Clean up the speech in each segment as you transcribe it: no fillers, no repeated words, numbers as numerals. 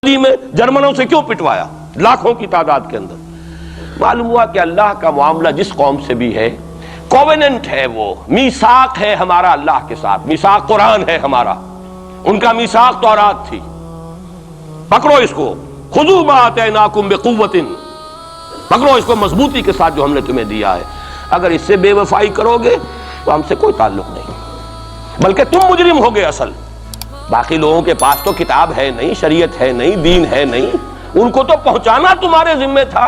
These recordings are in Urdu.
میں جرمنوں سے کیوں پٹوایا لاکھوں کی تعداد کے اندر؟ معلوم ہوا کہ اللہ کا معاملہ جس قوم سے بھی ہے کووننٹ ہے، وہ میثاق ہے ہمارا اللہ کے ساتھ، میثاق قرآن ہے ہمارا، ان کا میثاق تورات تھی۔ پکڑو اس کو، خذوا ما آتیناکم بقوۃ، پکڑو اس کو مضبوطی کے ساتھ جو ہم نے تمہیں دیا ہے۔ اگر اس سے بے وفائی کرو گے تو ہم سے کوئی تعلق نہیں، بلکہ تم مجرم ہوگے اصل۔ باقی لوگوں کے پاس تو کتاب ہے نہیں، شریعت ہے نہیں، دین ہے نہیں، ان کو تو پہنچانا تمہارے ذمہ تھا،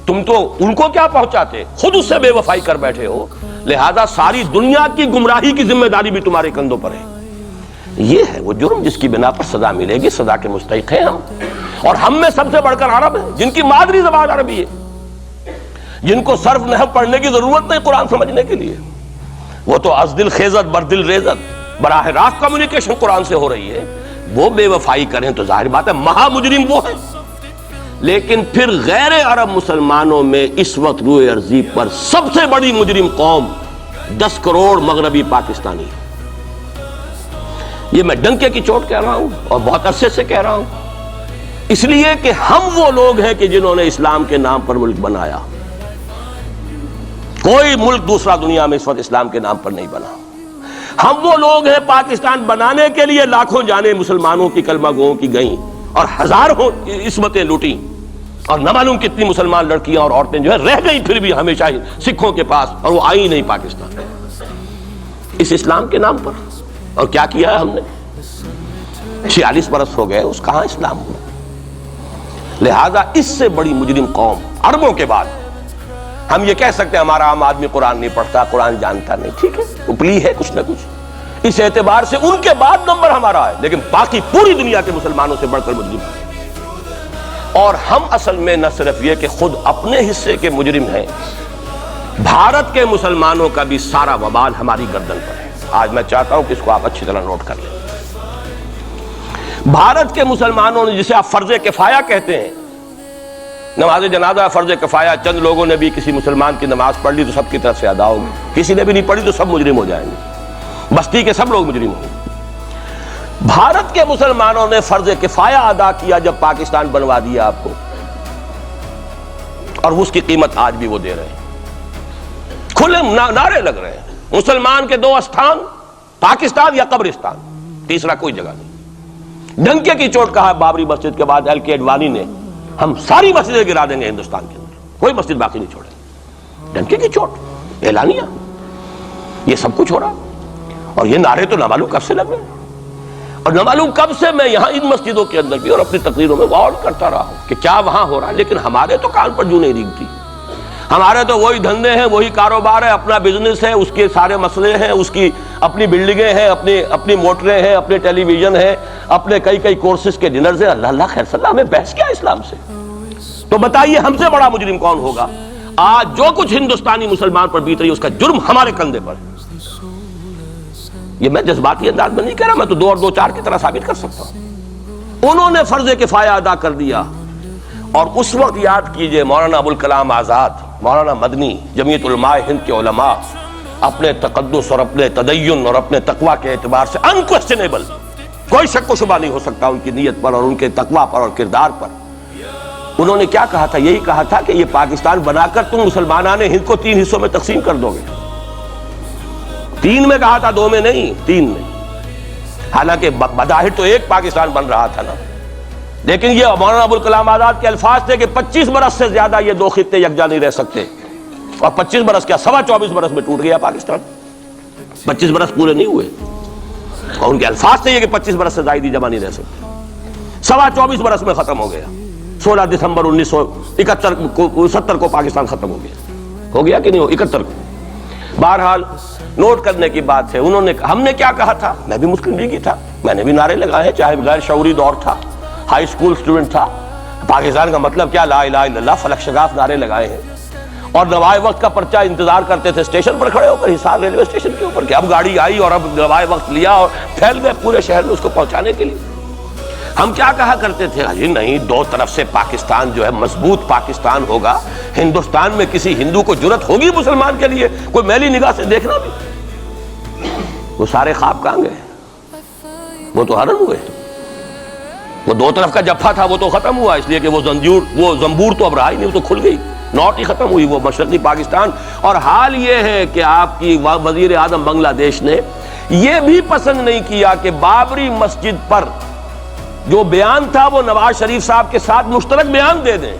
تم تو ان کو کیا پہنچاتے، خود اس سے بے وفائی کر بیٹھے ہو۔ لہذا ساری دنیا کی گمراہی کی ذمہ داری بھی تمہارے کندھوں پر ہے۔ یہ ہے وہ جرم جس کی بنا پر سزا ملے گی، سزا کے مستحق ہیں ہم، اور ہم میں سب سے بڑھ کر عرب ہیں جن کی مادری زبان عربی ہے، جن کو صرف نحو پڑھنے کی ضرورت نہیں قرآن سمجھنے کے لیے، وہ تو از دل خیزت بر دل ریزت، براہ راست کمیونیکیشن قرآن سے ہو رہی ہے۔ وہ بے وفائی کریں تو ظاہر بات ہے مہا مجرم وہ ہے۔ لیکن پھر غیر عرب مسلمانوں میں اس وقت روئے ارضی پر سب سے بڑی مجرم قوم 10 کروڑ مغربی پاکستانی، یہ میں ڈنکے کی چوٹ کہہ رہا ہوں اور بہت عرصے سے کہہ رہا ہوں، اس لیے کہ ہم وہ لوگ ہیں کہ جنہوں نے اسلام کے نام پر ملک بنایا۔ کوئی ملک دوسرا دنیا میں اس وقت اسلام کے نام پر نہیں بنا۔ ہم وہ لوگ ہیں پاکستان بنانے کے لیے لاکھوں جانیں مسلمانوں کی کلمہ گوؤں کی گئیں اور ہزاروں عصمتیں لوٹیں، اور نہ معلوم کتنی مسلمان لڑکیاں اور عورتیں جو ہے رہ گئی پھر بھی ہمیشہ ہی سکھوں کے پاس، اور وہ آئی نہیں پاکستان اس اسلام کے نام پر۔ اور کیا کیا ہے ہم نے؟ 46 برس ہو گئے، اس کہاں اسلام ہوا؟ لہذا اس سے بڑی مجرم قوم عربوں کے بعد ہم یہ کہہ سکتے ہیں ہمارا عام آدمی قرآن نہیں پڑھتا، قرآن جانتا نہیں، ٹھیک ہے، اپلی ہے کچھ نہ کچھ، اس اعتبار سے ان کے بعد نمبر ہمارا ہے، لیکن باقی پوری دنیا کے مسلمانوں سے بڑھ کر مجرم ہیں۔ اور ہم اصل میں نہ صرف یہ کہ خود اپنے حصے کے مجرم ہیں، بھارت کے مسلمانوں کا بھی سارا وبال ہماری گردن پر ہے۔ آج میں چاہتا ہوں کہ اس کو آپ اچھی طرح نوٹ کر لیں۔ بھارت کے مسلمانوں نے، جسے آپ فرض کفایہ کہتے ہیں، نماز جنازہ فرض کفایہ، چند لوگوں نے بھی کسی مسلمان کی نماز پڑھ لی تو سب کی طرف سے ادا ہوگی، کسی نے بھی نہیں پڑھی تو سب مجرم ہو جائیں گے، بستی کے سب لوگ مجرم ہوں گے۔ بھارت کے مسلمانوں نے فرض کفایہ ادا کیا جب پاکستان بنوا دیا آپ کو، اور اس کی قیمت آج بھی وہ دے رہے ہیں، کھلے نعرے لگ رہے ہیں، مسلمان کے 2 استھان، پاکستان یا قبرستان، تیسرا کوئی جگہ نہیں۔ ڈنکے کی چوٹ کہا بابری مسجد کے بعد LK اڈوانی نے، ہم ساری مسجدیں گرا دیں گے ہندوستان کے اندر، کوئی مسجد باقی نہیں چھوڑیں۔ ڈنکے کی چوٹ، اعلانیہ، یہ سب کچھ ہو رہا، اور یہ نعرے تو نہ معلوم کب سے لگ رہے ہیں، اور نہ معلوم کب سے میں یہاں ان مسجدوں کے اندر بھی اور اپنی تقریروں میں غور کرتا رہا ہوں کہ کیا وہاں ہو رہا ہے، لیکن ہمارے تو کان پر جو نہیں ریگتی، ہمارے تو وہی دھندے ہیں، وہی کاروبار ہے، اپنا بزنس ہے، اس کے سارے مسئلے ہیں، اس کی اپنی بلڈنگیں ہیں، اپنی موٹریں ہیں، اپنے ٹیلی ویژن ہیں، اپنے کئی کورسز کے ڈنرز ہیں۔ اللہ خیر صلی اللہ، ہمیں بحث کیا اسلام سے؟ تو بتائیے ہم سے بڑا مجرم کون ہوگا؟ آج جو کچھ ہندوستانی مسلمان پر بیت رہی ہے اس کا جرم ہمارے کندھے پر ہے۔ یہ میں جذباتی انداز میں نہیں کہہ رہا، میں تو 2 اور 2 4 کی طرح ثابت کر سکتا ہوں۔ انہوں نے فرض کفایہ ادا کر دیا، اور اس وقت یاد کیجئے مولانا ابوالکلام آزاد، مولانا مدنی، جمعیت علماء ہند کے علماء اپنے تقدس اور اپنے تدین اور اپنے تقوی کے اعتبار سے انکویسچنیبل، کوئی شک و شبہ نہیں ہو سکتا ان کی نیت پر اور ان کے تقوی پر اور کردار پر، انہوں نے کیا کہا تھا؟ یہی کہا تھا کہ یہ پاکستان بنا کر تم مسلمانان ہند کو 3 حصوں میں تقسیم کر دو گے۔ 3 میں کہا تھا، 2 میں نہیں، 3 میں۔ حالانکہ بظاہر تو ایک پاکستان بن رہا تھا نا، لیکن یہ مولانا ابوالکلام آزاد کے الفاظ تھے کہ 25 برس سے زیادہ یہ 2 خطے یکجا نہیں رہ سکتے، اور 25 برس کیا 24.25 برس میں ٹوٹ گیا پاکستان، 25 برس پورے نہیں ہوئے، اور ان کے الفاظ تھے یہ کہ 25 برس سے زائد جمع نہیں رہ سکتے، 24.25 برس میں ختم ہو گیا۔ 16 دسمبر 1970 کو پاکستان ختم ہو گیا کہ نہیں؟ 71 کو۔ بہرحال نوٹ کرنے کی بات ہے، ہم نے کیا کہا تھا؟ میں بھی مسلم لیگی تھا، میں نے بھی نعرے لگائے ہیں، چاہے غیر شعوری دور تھا، ہائی اسکول اسٹوڈنٹ تھا، پاکستان کا مطلب کیا، لا الہ الا اللہ، فلک شگاف نعرے لگائے ہیں، اور نوائے وقت کا پرچہ انتظار کرتے تھے اسٹیشن پر کھڑے ہو کر، حصار ریلوے اسٹیشن کے اوپر، کہ اب گاڑی آئی اور اب نوائے وقت لیا اور پھیل گئے پورے شہر میں اس کو پہنچانے کے لیے۔ ہم کیا کہا کرتے تھے؟ جی نہیں، 2 طرف سے پاکستان جو ہے مضبوط پاکستان ہوگا، ہندوستان میں کسی ہندو کو جرت ہوگی مسلمان کے لیے کوئی میلی نگاہ سے دیکھنا بھی؟ وہ سارے خواب کہاں گئے؟ وہ تو حرم ہوئے۔ وہ دو طرف کا جفا تھا وہ تو ختم ہوا، اس لیے کہ وہ زنبور تو اب رہا ہی نہیں، وہ تو کھل گئی، نوٹ ہی ختم ہوئی وہ مشرقی پاکستان۔ اور حال یہ ہے کہ آپ کی وزیر اعظم بنگلہ دیش نے یہ بھی پسند نہیں کیا کہ بابری مسجد پر جو بیان تھا وہ نواز شریف صاحب کے ساتھ مشترک بیان دے دیں۔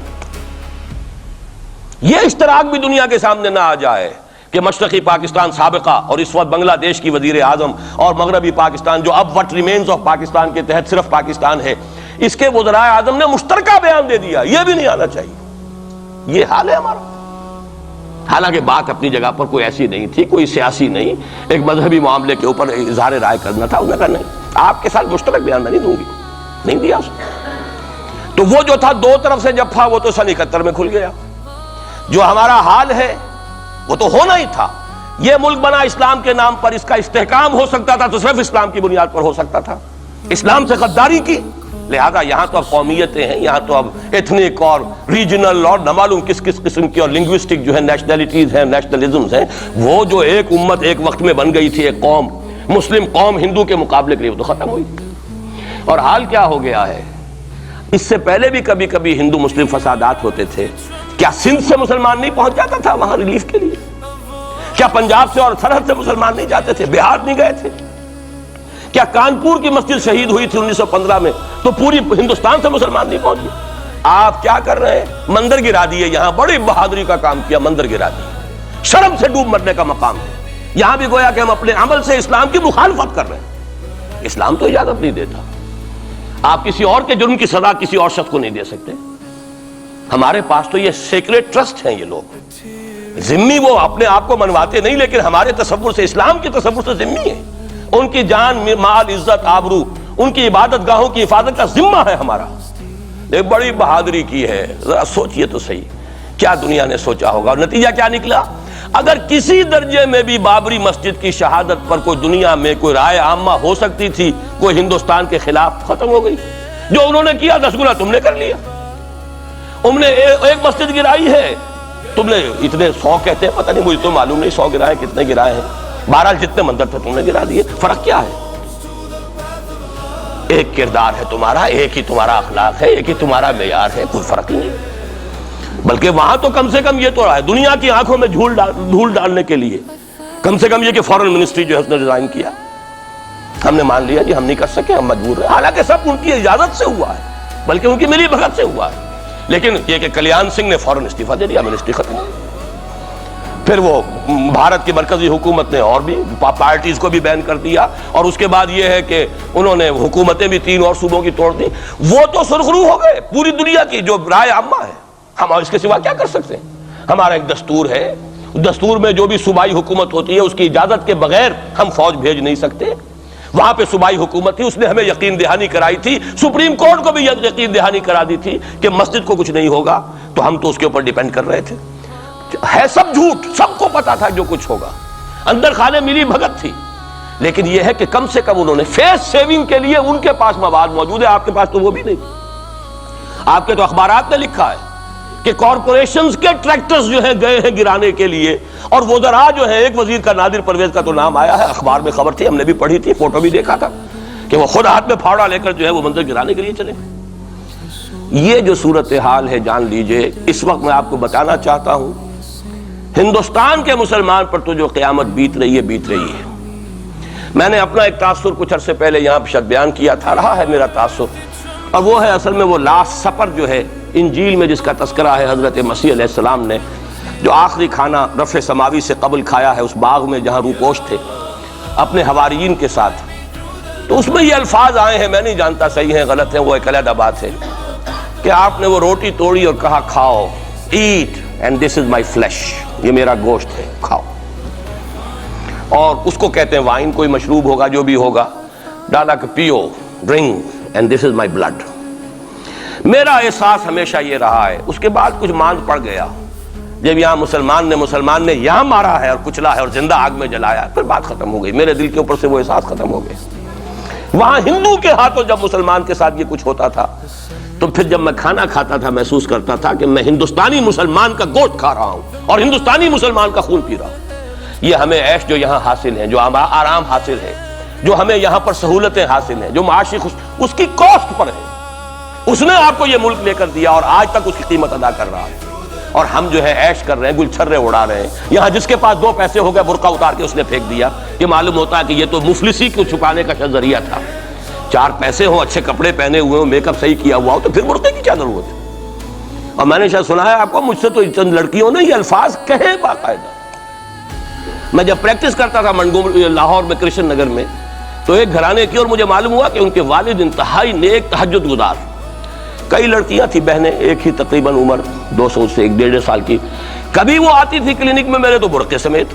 یہ اشتراک بھی دنیا کے سامنے نہ آ جائے کہ مشرقی پاکستان سابقہ اور اس وقت بنگلہ دیش کی وزیر اعظم اور مغربی پاکستان جو اب وٹ ریمینز آف پاکستان کے تحت صرف پاکستان ہے، اس کے وزراء اعظم نے مشترکہ بیان دے دیا، یہ بھی نہیں آنا چاہیے۔ یہ حال ہے ہمارا۔ حالانکہ بات اپنی جگہ پر کوئی ایسی نہیں تھی، کوئی سیاسی نہیں، ایک مذہبی معاملے کے اوپر اظہار رائے کرنا تھا، انہوں نے کہا نہیں آپ کے ساتھ مشترک بیان میں نہیں دوں گی، نہیں دیا اس نے۔ تو وہ جو تھا دو طرف سے جفا وہ تو سن 71 میں کھل گیا۔ جو ہمارا حال ہے وہ تو ہونا ہی تھا۔ یہ ملک بنا اسلام کے نام پر، اس کا استحکام ہو سکتا تھا تو صرف اسلام کی بنیاد پر ہو سکتا تھا۔ اسلام سے غداری کی، لہذا یہاں تو اب قومیتیں ہیں، یہاں تو اب ایتھنک اور ریجنل اور نہ معلوم کس کس قسم کی اور لنگوسٹک جو ہے نیشنلٹیز ہیں، نیشنلزمز ہیں، وہ جو ایک امت ایک وقت میں بن گئی تھی، ایک قوم مسلم قوم ہندو کے مقابلے کے لیے، وہ تو ختم ہوئی۔ اور حال کیا ہو گیا ہے، اس سے پہلے بھی کبھی کبھی ہندو مسلم فسادات ہوتے تھے، کیا سندھ سے مسلمان نہیں پہنچ جاتا تھا وہاں ریلیف کے لیے؟ کیا پنجاب سے اور سرحد سے مسلمان نہیں جاتے تھے، بہار نہیں گئے تھے؟ کیا کانپور کی مسجد شہید ہوئی تھی 1915 میں تو پوری ہندوستان سے مسلمان نہیں پہنچے؟ آپ کیا کر رہے ہیں؟ مندر گرا دیے، یہاں بڑی بہادری کا کام کیا، مندر گرا دیے، شرم سے ڈوب مرنے کا مقام ہے۔ یہاں بھی گویا کہ ہم اپنے عمل سے اسلام کی مخالفت کر رہے ہیں، اسلام تو اجازت نہیں دیتا۔ آپ کسی اور کے جرم کی سزا کسی اور شخص کو نہیں دے سکتے۔ ہمارے پاس تو یہ سیکریٹ ٹرسٹ ہیں، یہ لوگ ذمہ وہ اپنے آپ کو منواتے نہیں، لیکن ہمارے تصور سے، اسلام کے تصور سے ذمہ ہیں۔ ان کی جان مال عزت آبرو، ان کی عبادت گاہوں کی حفاظت کا ذمہ ہے ہمارا۔ ایک بڑی بہادری کی ہے، ذرا سوچئے تو صحیح کیا دنیا نے سوچا ہوگا، اور نتیجہ کیا نکلا؟ اگر کسی درجے میں بھی بابری مسجد کی شہادت پر کوئی دنیا میں کوئی رائے عامہ ہو سکتی تھی کوئی ہندوستان کے خلاف، ختم ہو گئی۔ جو انہوں نے کیا 10 گنا تم نے کر لیا۔ انہوں نے ایک مسجد گرائی ہے، تم نے اتنے 100 کہتے ہیں، پتہ نہیں مجھے تو معلوم نہیں 100 گرائے کتنے گرائے ہیں، بہرحال جتنے مندر تھے تم نے گرا دیے۔ فرق کیا ہے؟ ایک کردار ہے تمہارا، ایک ہی تمہارا اخلاق ہے، ایک ہی تمہارا معیار ہے، کوئی فرق ہی نہیں۔ بلکہ وہاں تو کم سے کم یہ تو رہا ہے دنیا کی آنکھوں میں دھول ڈالنے کے لیے، کم سے کم یہ کہ فورن منسٹری جو ہے اس نے ریزائن کیا، ہم نے مان لیا جی ہم نہیں کر سکے، ہم مجبور ہیں، حالانکہ سب ان کی اجازت سے ہوا ہے، بلکہ ان کی ملی بھگت سے ہوا ہے۔ لیکن یہ کہ کلیان سنگھ نے فوراً استعفیٰ دے دیا، منسٹری ختم۔ پھر وہ بھارت کی مرکزی حکومت نے اور بھی پارٹیز کو بھی بین کر دیا، اور اس کے بعد یہ ہے کہ انہوں نے حکومتیں بھی 3 اور صوبوں کی توڑ دی۔ وہ تو سرخرو ہو گئے پوری دنیا کی جو رائے عامہ ہے، ہم اس کے سوا کیا کر سکتے ہیں؟ ہمارا ایک دستور ہے، دستور میں جو بھی صوبائی حکومت ہوتی ہے اس کی اجازت کے بغیر ہم فوج بھیج نہیں سکتے۔ وہاں پہ صوبائی حکومت تھی، اس نے ہمیں یقین دہانی کرائی تھی، سپریم کورٹ کو بھی یقین دہانی کرا دی تھی کہ مسجد کو کچھ نہیں ہوگا، تو ہم تو اس کے اوپر ڈیپینڈ کر رہے تھے۔ ہے سب جھوٹ، سب کو پتا تھا جو کچھ ہوگا، اندر خانے ملی بھگت تھی، لیکن یہ ہے کہ کم سے کم انہوں نے فیس سیونگ کے لیے ان کے پاس مواد موجود ہے، آپ کے پاس تو وہ بھی نہیں۔ آپ کے تو اخبارات نے لکھا ہے کہ کارپوریشنز کے ٹریکٹرز جو ہیں گئے ہیں گرانے کے لیے، اور وزراء جو ہیں، ایک وزیر کا نادر پرویز کا تو نام آیا ہے، اخبار میں خبر تھی، ہم نے بھی پڑھی تھی، فوٹو بھی دیکھا تھا کہ وہ خود ہاتھ میں پھاوڑا لے کر جو ہے وہ منظر گرانے کے لیے چلے۔ یہ جو صورتحال ہے جان لیجئے، اس وقت میں آپ کو بتانا چاہتا ہوں ہندوستان کے مسلمان پر تو جو قیامت بیت رہی ہے۔ میں نے اپنا ایک تاثر کچھ عرصے پہلے یہاں شد بیان کیا تھا، رہا ہے میرا تاثر، اور وہ ہے اصل میں وہ لاسٹ سپر جو ہے انجیل میں جس کا تذکرہ ہے حضرت مسیح علیہ السلام نے جو آخری کھانا رفع سماوی سے قبل کھایا ہے اس باغ میں جہاں روپوش تھے اپنے حواریین کے ساتھ۔ تو اس میں یہ الفاظ آئے ہیں، میں نہیں جانتا صحیح ہیں غلط ہیں، وہ ایک علیحدہ بات ہے، کہ آپ نے وہ روٹی توڑی اور کہا کھاؤ، eat and this is my flesh, یہ میرا گوشت ہے، کھاؤ۔ اور اس کو کہتے ہیں وائن، کوئی مشروب ہوگا جو بھی ہوگا، ڈالا کہ پیو، drink and this is my blood. میرا احساس ہمیشہ یہ رہا ہے، اس کے بعد کچھ ماند پڑ گیا، جب یہاں مسلمان نے یہاں مارا ہے اور کچلا ہے اور زندہ آگ میں جلایا، پھر بات ختم ہو گئی، میرے دل کے اوپر سے وہ احساس ختم ہو گئے۔ وہاں ہندو کے ہاتھوں جب مسلمان کے ساتھ یہ کچھ ہوتا تھا تو پھر جب میں کھانا کھاتا تھا محسوس کرتا تھا کہ میں ہندوستانی مسلمان کا گوشت کھا رہا ہوں اور ہندوستانی مسلمان کا خون پی رہا ہوں۔ یہ ہمیں عیش جو یہاں حاصل ہے، جو آرام حاصل ہے، جو ہمیں یہاں پر سہولتیں حاصل ہیں، جو معاشی اس کی کاسٹ پر ہے، اس نے آپ کو یہ ملک لے کر دیا اور آج تک اس کی قیمت ادا کر رہا ہے، اور ہم جو ہے عیش کر رہے ہیں، گل چھرے اڑا رہے ہیں۔ یہاں جس کے پاس 2 پیسے ہو گئے برقع اتار کے اس نے پھینک دیا، یہ معلوم ہوتا ہے کہ یہ تو مفلسی کو چھپانے کا ذریعہ تھا۔ 4 پیسے ہوں، اچھے کپڑے پہنے ہوئے ہوں، میک اپ صحیح کیا ہوا ہو، تو پھر برقعے کی کیا ضرورت ہے؟ اور میں نے شاید سنا ہے آپ کو، مجھ سے تو چند لڑکیوں نے یہ الفاظ کہے باقاعدہ۔ میں جب پریکٹس کرتا تھا لاہور میں کرشن نگر میں، تو ایک گھرانے کی، اور مجھے معلوم ہوا کہ ان کے والد انتہائی نیک تہجد گزار، کئی لڑکیاں تھیں بہنیں، ایک ہی تقریباً عمر 200 سے 1.5 سال کی، کبھی وہ آتی تھی کلینک میں میرے تو برقعے سمیت،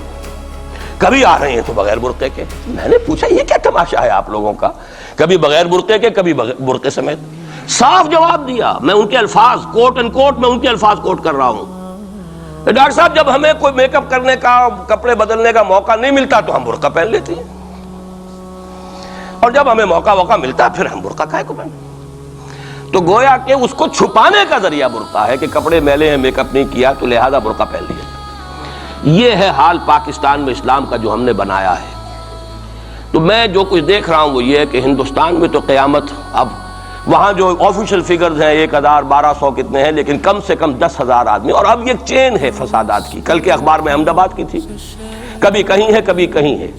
کبھی آ رہے ہیں تو بغیر برقعے کے۔ میں نے پوچھا یہ کیا تماشا ہے آپ لوگوں کا، کبھی بغیر برقعے کے کبھی برقعے سمیت۔ صاف جواب دیا، میں ان کے الفاظ کوٹ اینڈ کوٹ میں ان کے الفاظ کوٹ کر رہا ہوں، ڈاکٹر صاحب جب ہمیں کوئی میک اپ کرنے کا، کپڑے بدلنے کا موقع نہیں ملتا تو ہم برقع پہن لیتے ہیں، اور جب ہمیں موقع ملتا پھر ہم برقع کائے کو پہنتے۔ تو گویا کہ اس کو چھپانے کا ذریعہ برقع ہے کہ کپڑے میلے ہیں، میک اپ نہیں کیا تو لہذا برقع پہن لیا۔ یہ ہے حال پاکستان میں اسلام کا جو ہم نے بنایا ہے۔ تو میں جو کچھ دیکھ رہا ہوں وہ یہ ہے کہ ہندوستان میں تو قیامت، اب وہاں جو آفیشیل فگرز ہیں 1000 1200 کتنے ہیں، لیکن کم سے کم 10,000 آدمی، اور اب یہ چین ہے فسادات کی۔ کل کے اخبار میں احمد آباد کی تھی، کبھی کہیں ہے کبھی کہیں ہے،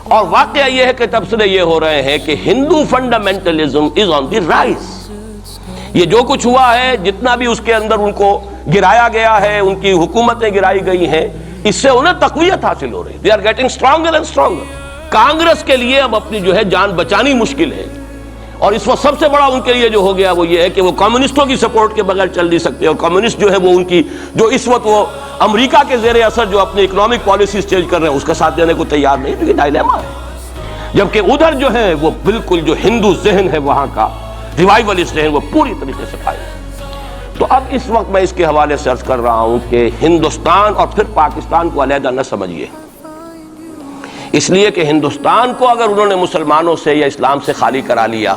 اور واقعہ یہ ہے کہ تبصرے یہ ہو رہے ہیں کہ ہندو فنڈامنٹلزم از آن دی رائز۔ یہ جو کچھ ہوا ہے، جتنا بھی اس کے اندر ان کو گرایا گیا ہے، ان کی حکومتیں گرائی گئی ہیں، اس سے انہیں تقویت حاصل ہو رہی ہے۔ They are getting stronger and stronger. Congress کے لیے اب اپنی جو ہے جان بچانی مشکل ہے، اور اس وقت سب سے بڑا ان کے لیے جو ہو گیا وہ یہ ہے کہ وہ کمیونسٹوں کی سپورٹ کے بغیر چل نہیں سکتے، اور کمیونسٹ جو ہے وہ ان کی جو اس وقت وہ امریکہ کے زیر اثر جو اپنی اکنامک پالیسیز چینج کر رہے ہیں اس کا ساتھ دینے کو تیار نہیں۔ تو یہ ڈائلیما ہے، جبکہ ادھر جو ہے وہ بالکل جو ہندو ذہن ہے وہاں کا ریوائولسٹ ذہن وہ پوری طریقے سے پائے۔ تو اب اس وقت میں اس کے حوالے سے عرض کر رہا ہوں کہ ہندوستان اور پھر پاکستان کو علیحدہ نہ سمجھیے، اس لیے کہ ہندوستان کو اگر انہوں نے مسلمانوں سے یا اسلام سے خالی کرا لیا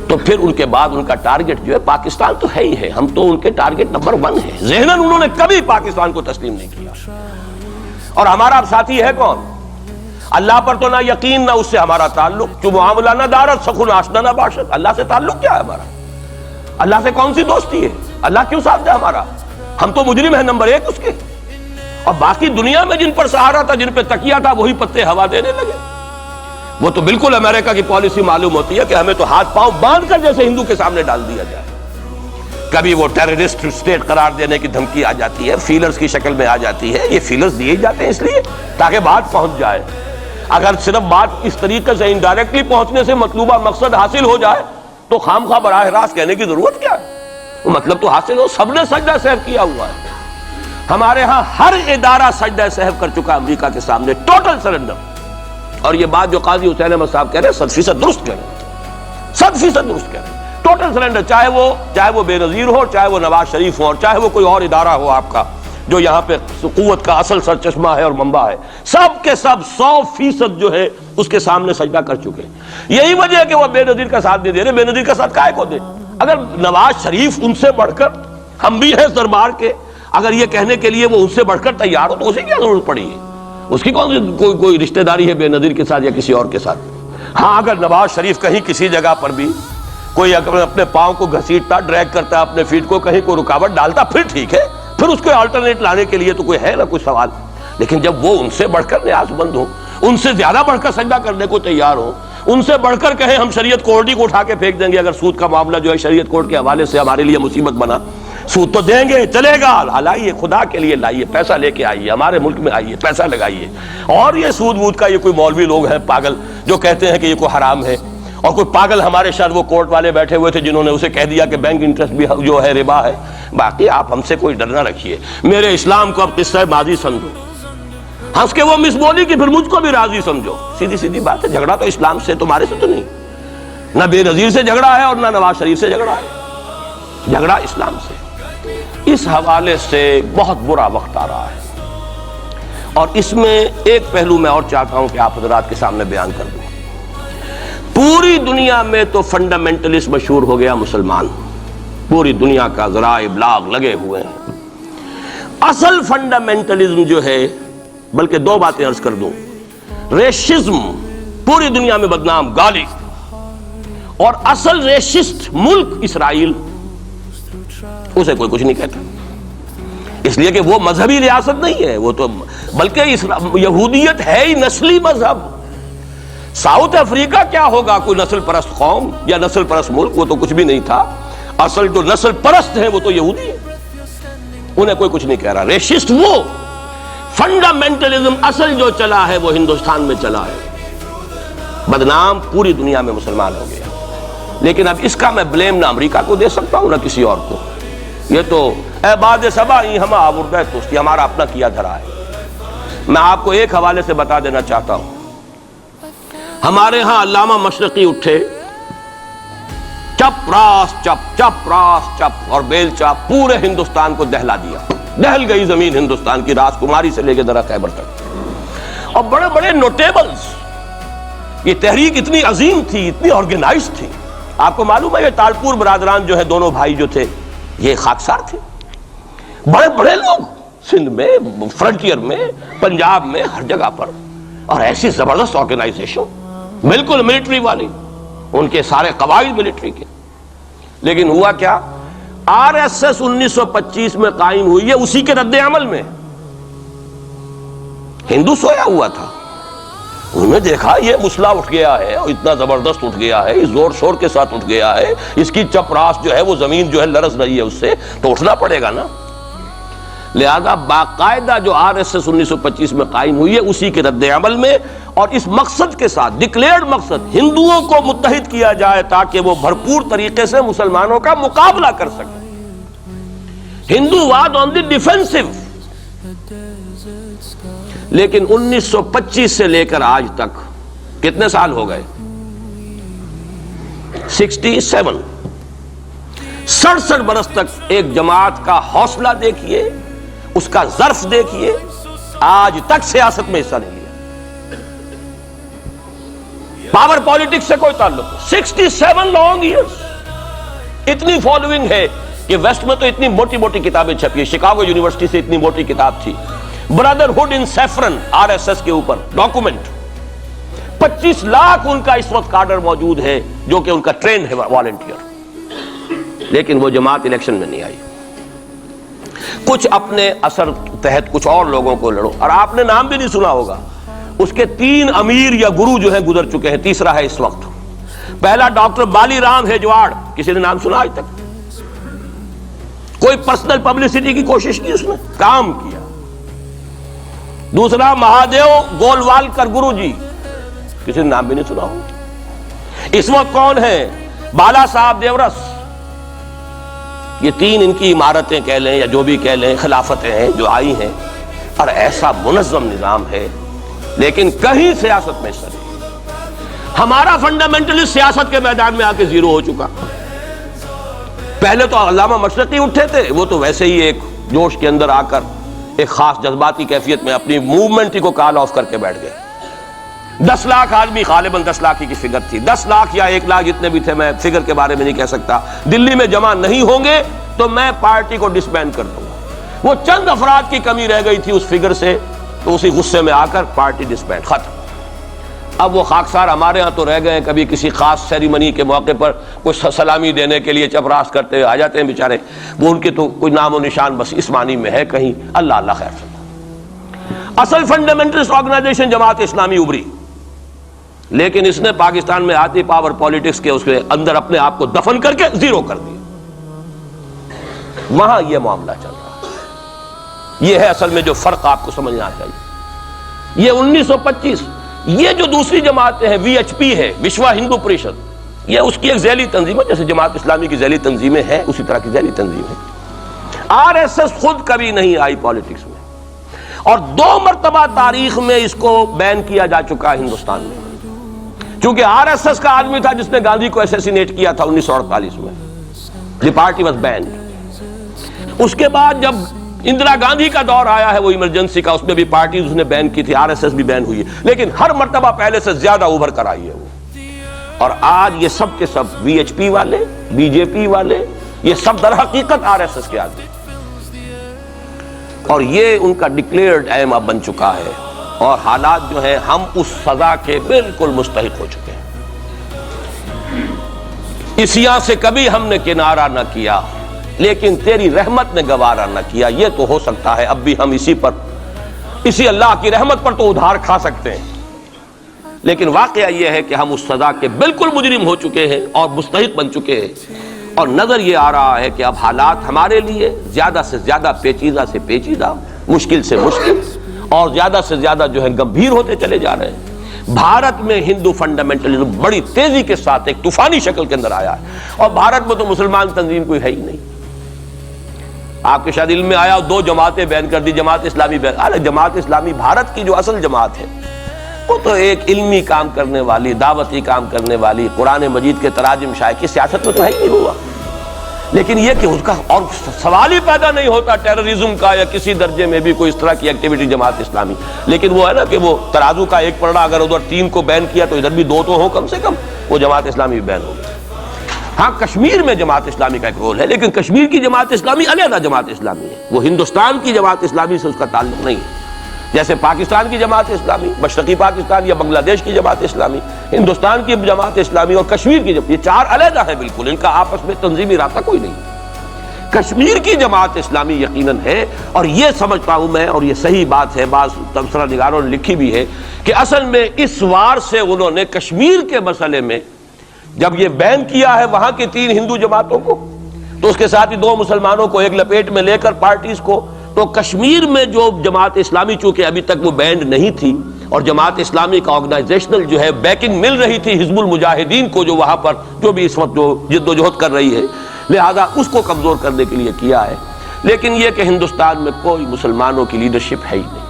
تو پھر ان کے بعد ان کا ٹارگٹ جو ہے پاکستان تو ہے ہی ہے، ہم تو ان کے ٹارگٹ نمبر 1 ہیں۔ ذہناً انہوں نے کبھی پاکستان کو تسلیم نہیں کیا، اور ہمارا اب ساتھی ہے کون؟ اللہ پر تو نہ یقین نہ اس سے ہمارا تعلق، جو معاملہ نہ دارت سخن آشنا نہ باشد۔ اللہ سے تعلق کیا ہے ہمارا؟ اللہ سے کون سی دوستی ہے؟ اللہ کیوں ساتھ ہے ہمارا؟ ہم تو مجرم ہیں نمبر 1 اس کے، اور باقی دنیا میں جن پر سہارا تھا، جن پہ تکیہ تھا، وہی پتے ہوا دینے لگے۔ وہ تو بالکل امریکہ کی پالیسی معلوم ہوتی ہے کہ ہمیں تو ہاتھ پاؤں باندھ کر جیسے ہندو کے سامنے ڈال دیا جائے۔ کبھی وہ ٹیررسٹ اسٹیٹ قرار دینے کی دھمکی آ جاتی ہے، فیلرز کی شکل میں آ جاتی ہے۔ یہ فیلرز دیے جاتے ہیں اس لیے تاکہ بات پہنچ جائے۔ اگر صرف بات اس طریقے سے انڈائریکٹلی پہنچنے سے مطلوبہ مقصد حاصل ہو جائے تو خام خواہ براہ راست کہنے کی ضرورت کیا ہے؟ مطلب تو حاصل ہو۔ سب نے سجدہ سہو کیا ہوا ہے، ہمارے ہاں ہر ادارہ سجدہ سہو کر چکا امریکہ کے سامنے، ٹوٹل سرنڈر۔ اور یہ بات جو قاضی حسین احمد صاحب کہہ رہے ہیں 100% درست کہہ رہے ہیں، 100% درست کہہ رہے ہیں۔ ٹوٹل سرنڈر، چاہے وہ بے نظیر ہو، چاہے وہ نواز شریف ہو، اور چاہے وہ کوئی اور ادارہ ہو آپ کا جو یہاں پہ قوت کا اصل سرچشمہ ہے اور منبع ہے، سب کے سب 100% جو ہے اس کے سامنے سجدہ کر چکے ہیں۔ یہی وجہ ہے کہ وہ بے نظیر کا ساتھ نہیں دے رہے۔ بے نظیر کا ساتھ کائے کو دے؟ اگر نواز شریف ان سے بڑھ کر، ہم بھی ہیں دربار کے، اگر یہ کہنے کے لیے وہ ان سے بڑھ کر تیار ہو تو اسے کیا ضرورت پڑی ہے؟ اس کی کون سی کوئی رشتہ داری ہے بے نظیر کے ساتھ یا کسی اور کے ساتھ؟ ہاں اگر نواز شریف کہیں کسی جگہ پر بھی کوئی اپنے پاؤں کو گھسیٹتا، ڈریگ کرتا اپنے فیٹ کو، کہیں کوئی رکاوٹ ڈالتا، پھر ٹھیک ہے، پھر اس کو آلٹرنیٹ لانے کے لیے تو کوئی ہے نہ کوئی سوال۔ لیکن جب وہ ان سے بڑھ کر نیاز مند ہو، ان سے زیادہ بڑھ کر سجدہ کرنے کو تیار ہو، ان سے بڑھ کر کہیں ہم شریعت کوڈ کو اٹھا کے پھینک دیں گے اگر سود کا معاملہ جو ہے شریعت کوڈ کے حوالے سے ہمارے لیے مصیبت بنا، سود تو دیں گے، چلے گا، لائیے، خدا کے لیے لائیے، پیسہ لے کے آئیے، ہمارے ملک میں آئیے، پیسہ لگائیے۔ اور یہ سود وود کا یہ کوئی مولوی لوگ ہیں پاگل جو کہتے ہیں کہ یہ کوئی حرام ہے، اور کوئی پاگل ہمارے شاید وہ کورٹ والے بیٹھے ہوئے تھے جنہوں نے اسے کہہ دیا کہ بینک انٹرسٹ بھی جو ہے ربا ہے۔ باقی آپ ہم سے کوئی ڈر نہ رکھیے، میرے اسلام کو اب قصہ ماضی سمجھو، ہنس کے وہ مس بولی کہ پھر مجھ کو بھی راضی سمجھو۔ سیدھی بات ہے، جھگڑا تو اسلام سے تمہارے سے تو نہیں، نہ بے نظیر سے جھگڑا ہے اور نہ نواز شریف سے جھگڑا ہے، جھگڑا اسلام سے۔ اس حوالے سے بہت برا وقت آ رہا ہے، اور اس میں ایک پہلو میں اور چاہتا ہوں کہ آپ حضرات کے سامنے بیان کر دوں۔ پوری دنیا میں تو فنڈامنٹلسٹ مشہور ہو گیا مسلمان، پوری دنیا کا ذرائع ابلاغ لگے ہوئے ہیں۔ اصل فنڈامنٹلزم جو ہے، بلکہ 2 باتیں عرض کر دوں، ریشزم پوری دنیا میں بدنام، گالی، اور اصل ریشسٹ ملک اسرائیل، اسے کوئی کچھ نہیں کہتا، اس لیے کہ وہ مذہبی ریاست نہیں ہے، وہ تو بلکہ یہودیت ہے ہی نسلی مذہب۔ ساؤتھ افریقہ کیا ہوگا، کوئی نسل پرست قوم یا نسل پرست ملک، وہ تو کچھ بھی نہیں تھا۔ اصل جو نسل پرست ہیں وہ تو یہودی ہیں، انہیں کوئی کچھ نہیں کہہ رہا۔ ریشسٹ وہ فنڈامنٹلزم اصل جو چلا ہے وہ ہندوستان میں چلا ہے، بدنام پوری دنیا میں مسلمان ہو گیا۔ لیکن اب اس کا میں بلیم نہ امریکہ کو دے سکتا ہوں نہ کسی اور کو، یہ تو اے باد سبا ہی ہم آوردہ توستی، ہمارا اپنا کیا دھرا ہے۔ میں آپ کو ایک حوالے سے بتا دینا چاہتا ہوں، ہمارے ہاں علامہ مشرقی اٹھے، چپ راس چپ، چپ راس چپ، اور بیل چاپ پورے ہندوستان کو دہلا دیا، دہل گئی زمین ہندوستان کی، راس کماری سے لے کے درہ خیبر تک۔ اور بڑے بڑے نوٹیبلز، یہ تحریک اتنی عظیم تھی، اتنی آرگنائز تھی۔ آپ کو معلوم ہے یہ تالپور برادران جو ہے، دونوں بھائی جو تھے، یہ خاکسار تھے، بڑے بڑے لوگ، سندھ میں، فرنٹیئر میں، پنجاب میں، ہر جگہ پر، اور ایسی زبردست آرگنائزیشن بالکل ملٹری والی، ان کے سارے قواعد ملٹری کے۔ لیکن ہوا کیا، آر ایس ایس 1925 میں قائم ہوئی ہے، اسی کے رد عمل میں۔ ہندو سویا ہوا تھا، انہوں نے دیکھا یہ مسئلہ اٹھ گیا ہے، اور اتنا زبردست اٹھ گیا ہے، اس زور شور کے ساتھ اٹھ گیا ہے، اس کی چپراس جو ہے وہ زمین جو ہے لرز رہی ہے، اس سے تو اٹھنا پڑے گا نا۔ لہذا باقاعدہ جو آر ایس ایس 1925 میں قائم ہوئی ہے، اسی کے رد عمل میں، اور اس مقصد کے ساتھ، ڈکلیئرڈ مقصد، ہندوؤں کو متحد کیا جائے تاکہ وہ بھرپور طریقے سے مسلمانوں کا مقابلہ کر سکیں۔ ہندو واد آن دی ڈیفینسو۔ لیکن 1925 سے لے کر آج تک کتنے سال ہو گئے، 67، 67 برس تک ایک جماعت کا حوصلہ دیکھیے، اس کا ظرف دیکھیے، آج تک سیاست میں حصہ نہیں لیا، پاور پالیٹکس سے کوئی تعلق نہیں۔ 67 لانگ ایئرس، اتنی فالوئنگ ہے کہ ویسٹ میں تو اتنی موٹی موٹی کتابیں چھپی ہے، شکاگو یونیورسٹی سے اتنی موٹی کتاب تھی، برادرہڈ ان سیفرن، آر ایس ایس کے اوپر ڈاکومنٹ، 25 لاکھ ان کا اس وقت کارڈر موجود ہے جو کہ ان کا ٹرینڈ ہے والنٹیئر۔ لیکن وہ جماعت الیکشن میں نہیں آئی۔ کچھ اپنے اثر تحت کچھ اور لوگوں کو لڑو، اور آپ نے نام بھی نہیں سنا ہوگا، اس کے 3 امیر یا گرو جو ہیں گزر چکے ہیں، تیسرا ہے اس وقت۔ پہلا ڈاکٹر بالی رام ہیجواڑ، کسی نے نام سنا آج تک؟ کوئی پرسنل پبلسٹی کی کوشش کی، اس نے کام کیا۔ دوسرا مہادیو گولوالکر گرو جی، کسی نے نام بھی نہیں سنا ہو۔ اس وقت کون ہیں؟ بالا صاحب دیورس۔ یہ 3 ان کی عمارتیں کہہ لیں یا جو بھی کہہ لیں، خلافتیں ہیں جو آئی ہیں، اور ایسا منظم نظام ہے، لیکن کہیں سیاست میں حصہ نہیں۔ ہمارا فنڈامنٹلسٹ سیاست کے میدان میں آ کے زیرو ہو چکا۔ پہلے تو علامہ مشرقی اٹھے تھے، وہ تو ویسے ہی ایک جوش کے اندر آ کر ایک خاص جذباتی کیفیت میں اپنی موومنٹ کو کال آف کر کے بیٹھ گئے۔ 10 لاکھ آدمی، غالباً 10 لاکھ کی فگر تھی، 10 لاکھ یا 1 لاکھ جتنے بھی تھے، میں فگر کے بارے میں نہیں کہہ سکتا، دلی میں جمع نہیں ہوں گے تو میں پارٹی کو ڈسبینڈ کر دوں گا۔ وہ چند افراد کی کمی رہ گئی تھی اس فگر سے، تو اسی غصے میں آ کر پارٹی ڈسبینڈ، ختم۔ اب وہ خاکسار ہمارے ہاں تو رہ گئے، کبھی کسی خاص سیریمنی کے موقع پر کچھ سلامی دینے کے لیے چپراس کرتے آ جاتے ہیں بیچارے، وہ ان کے تو کوئی نام و نشان بس اس معنی میں ہے کہیں، اللہ اللہ خیر سے۔ اصل فنڈامنٹلسٹ آرگنائزیشن جماعت اسلامی ابھری، لیکن اس نے پاکستان میں آتی پاور پالیٹکس کے اس کے اندر اپنے آپ کو دفن کر کے زیرو کر دیا۔ وہاں یہ معاملہ چل رہا ہے، یہ ہے اصل میں جو فرق آپ کو سمجھنا چاہیے۔ یہ 1925، یہ جو دوسری جماعتیں ہیں، وی ایچ پی ہے، وشوا ہندو پریشد، یہ اس کی ایک ذیلی تنظیم ہے، جیسے جماعت اسلامی کی ذیلی تنظیمیں ہیں اسی طرح کی ذیلی تنظیم ہے۔ آر ایس ایس خود کبھی نہیں آئی پالیٹکس میں، اور 2 مرتبہ تاریخ میں اس کو بین کیا جا چکا ہے ہندوستان میں، چونکہ آر ایس ایس کا آدمی تھا جس نے گاندھی کو ایسیسینیٹ کیا تھا 1948 میں، دی پارٹی واز بینڈ۔ اس کے بعد جب اندرا گاندھی کا دور آیا ہے وہ ایمرجنسی کا، اس میں بھی پارٹیز اس نے بین کی تھی، آر ایس ایس بھی بین ہوئی ہے، لیکن ہر مرتبہ پہلے سے زیادہ ابھر کر آئی ہے وہ۔ اور آج یہ سب کے سب وی ایچ پی والے، بی جے پی والے، یہ سب در حقیقت آر ایس ایس کے آدمی، اور یہ ان کا ڈکلیئرڈ ایم اب بن چکا ہے، اور حالات جو ہیں ہم اس سزا کے بالکل مستحق ہو چکے ہیں۔ عصیاں سے کبھی ہم نے کنارہ نہ کیا، لیکن تیری رحمت نے گوارا نہ کیا۔ یہ تو ہو سکتا ہے اب بھی ہم اسی اللہ کی رحمت پر تو ادھار کھا سکتے ہیں، لیکن واقعہ یہ ہے کہ ہم اس سزا کے بالکل مجرم ہو چکے ہیں اور مستحق بن چکے ہیں، اور نظر یہ آ رہا ہے کہ اب حالات ہمارے لیے زیادہ سے زیادہ پیچیدہ سے پیچیدہ، مشکل سے مشکل، اور زیادہ سے زیادہ جو ہے گمبھیر ہوتے چلے جا رہے ہیں۔ بھارت میں ہندو فنڈامنٹلزم بڑی تیزی کے ساتھ ایک طوفانی شکل کے اندر آیا ہے، اور بھارت میں تو مسلمان تنظیم کوئی ہے ہی نہیں۔ آپ کے شاید علم میں آیا 2 جماعتیں بین کر دی، جماعت اسلامی بین۔ جماعت اسلامی بھارت کی جو اصل جماعت ہے وہ تو ایک علمی کام کرنے والی، دعوتی کام کرنے والی، قرآن مجید کے تراجم شائع کی سیاست میں تو ہے ہی نہیں ہوا، لیکن یہ کہ اس کا اور سوال ہی پیدا نہیں ہوتا ٹیررزم کا یا کسی درجے میں بھی کوئی اس طرح کی ایکٹیویٹی جماعت اسلامی۔ لیکن وہ ہے نا کہ وہ ترازو کا ایک پلڑا اگر ادھر 3 کو بین کیا تو ادھر بھی 2 تو ہو کم سے کم، وہ جماعت اسلامی بین ہو گئی۔ ہاں کشمیر میں جماعت اسلامی کا ایک رول ہے، لیکن کشمیر کی جماعت اسلامی علیحدہ جماعت اسلامی ہے، وہ ہندوستان کی جماعت اسلامی سے اس کا تعلق نہیں ہے۔ جیسے پاکستان کی جماعت اسلامی، مشرقی پاکستان یا بنگلہ دیش کی جماعت اسلامی، ہندوستان کی جماعت اسلامی اور کشمیر کی جماعت، یہ 4 علیحدہ ہیں بالکل، ان کا آپس میں تنظیمی رابطہ کوئی نہیں۔ کشمیر کی جماعت اسلامی یقیناً ہے، اور یہ سمجھتا ہوں میں، اور یہ صحیح بات ہے، بعض تبصرہ نگاروں نے لکھی بھی ہے کہ اصل میں اس وار سے انہوں نے کشمیر کے مسئلے میں جب یہ بین کیا ہے وہاں کی 3 ہندو جماعتوں کو، تو اس کے ساتھ ہی 2 مسلمانوں کو ایک لپیٹ میں لے کر پارٹیز کو، تو کشمیر میں جو جماعت اسلامی چونکہ ابھی تک وہ بینڈ نہیں تھی، اور جماعت اسلامی کا آرگنائزیشنل جو ہے بیکنگ مل رہی تھی حزب المجاہدین کو، جو وہاں پر جو بھی اس وقت جو جد و جہد کر رہی ہے، لہذا اس کو کمزور کرنے کے لیے کیا ہے۔ لیکن یہ کہ ہندوستان میں کوئی مسلمانوں کی لیڈرشپ ہے ہی نہیں،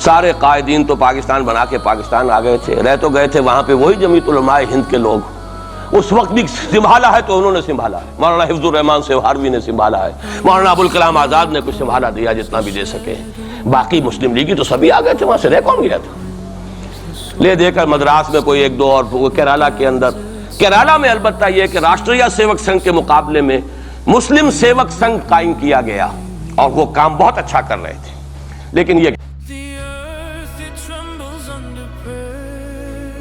سارے قائدین تو پاکستان بنا کے پاکستان آ گئے تھے، رہ تو گئے تھے وہاں پہ وہی جمیعت علماء ہند کے لوگ، اس وقت بھی سنبھالا ہے تو انہوں نے سنبھالا ہے، مولانا حفظ الرحمان سہاروی نے سنبھالا ہے، مولانا ابوالکلام آزاد نے کچھ سنبھالا دیا جتنا بھی دے سکے، باقی مسلم لیگی تو سبھی آ گئے تھے، وہاں سے رہ کون گیا تھا؟ لے دے کر مدراس میں کوئی 1-2 اور کیرالہ کے اندر، کیرالہ میں البتہ یہ کہ راشٹریہ سیوک سنگھ کے مقابلے میں مسلم سیوک سنگھ قائم کیا گیا، اور وہ کام بہت اچھا کر رہے تھے، لیکن یہ